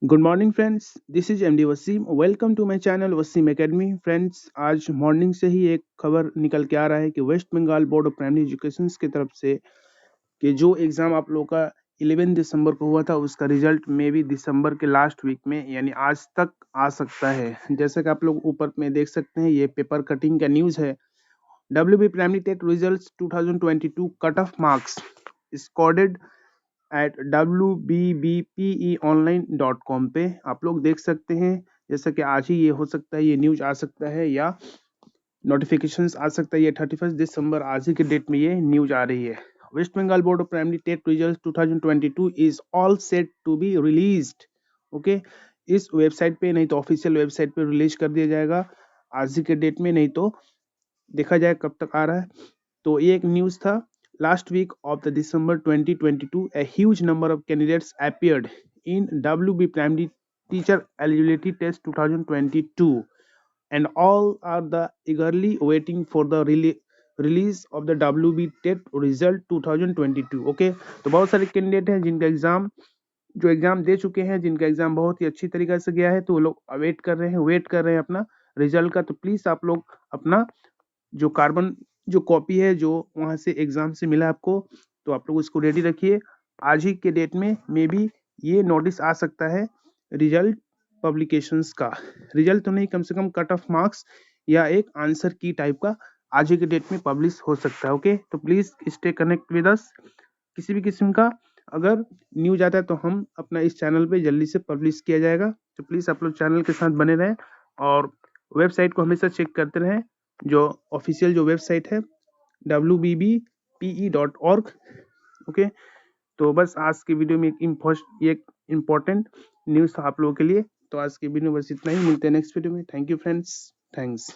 Good morning friends, this is MD Wasim. Welcome to my channel Wasim academy. Friends, आज morning से ही एक खबर निकल के आ रहा है कि West Bengal Board of Primary Education की तरफ से कि जो एग्ज़ाम आप लोगों का 11 दिसंबर को हुआ था उसका रिजल्ट मे भी दिसंबर के लास्ट वीक में यानी आज तक आ सकता है। जैसे कि आप लोग ऊपर में देख सकते हैं, ये पेपर कटिंग का न्यूज़ है। WB primary TET results 2022 cut off marks scored at wbbpeonline.com पे आप लोग देख सकते हैं। जैसा कि आज ही ये हो सकता है, ये न्यूज आ सकता है या नोटिफिकेशंस आ सकता है। ये 31 दिसंबर आज ही के डेट में ये न्यूज आ रही है। West Bengal Board of Primary TET result 2022 is all set to be released. Okay, इस वेबसाइट पे नहीं तो ऑफिशियल वेबसाइट पे रिलीज कर दिया जाएगा आज ही के डेट में, नहीं तो देखा जाए कब तक आ रहा है। तो ये एक न्यूज़ था। Last week of the December 2022, a huge number of candidates appeared in WB Primary Teacher Eligibility Test 2022, and all are the eagerly waiting for the release of the WB TET result 2022. Okay, तो बहुत सारे candidate हैं जिनका exam दे चुके हैं, जिनका exam बहुत ही अच्छी तरीके से गया है, तो वो लोग वेट कर रहे हैं अपना रिजल्ट का। तो प्लीज आप लोग अपना जो कार्बन जो कॉपी है जो वहां से एग्जाम से मिला आपको, तो आप लोग उसको रेडी रखिए। आज ही के डेट में मे बी ये नोटिस आ सकता है रिजल्ट पब्लिकेशंस का। रिजल्ट तो नहीं, कम से कम कट ऑफ मार्क्स या एक आंसर की टाइप का आज ही के डेट में पब्लिश हो सकता है। ओके, तो please stay connect with us. किसी भी किस्म का अगर न्यूज आता है तो हम अपना इस चैनल पे जल्दी से पब्लिश किया जाएगा। तो प्लीज आप लोग चैनल के साथ बने रहें और वेबसाइट को हमेशा चेक करते रहें, जो ऑफिशियल जो वेबसाइट है wbbpe.org। ओके, तो बस आज की वीडियो में एक इम्पोर्टेंट न्यूज़ था आप लोगों के लिए। तो आज की वीडियो में बस इतना ही, मिलते हैं नेक्स्ट वीडियो में। Thank you friends, thanks.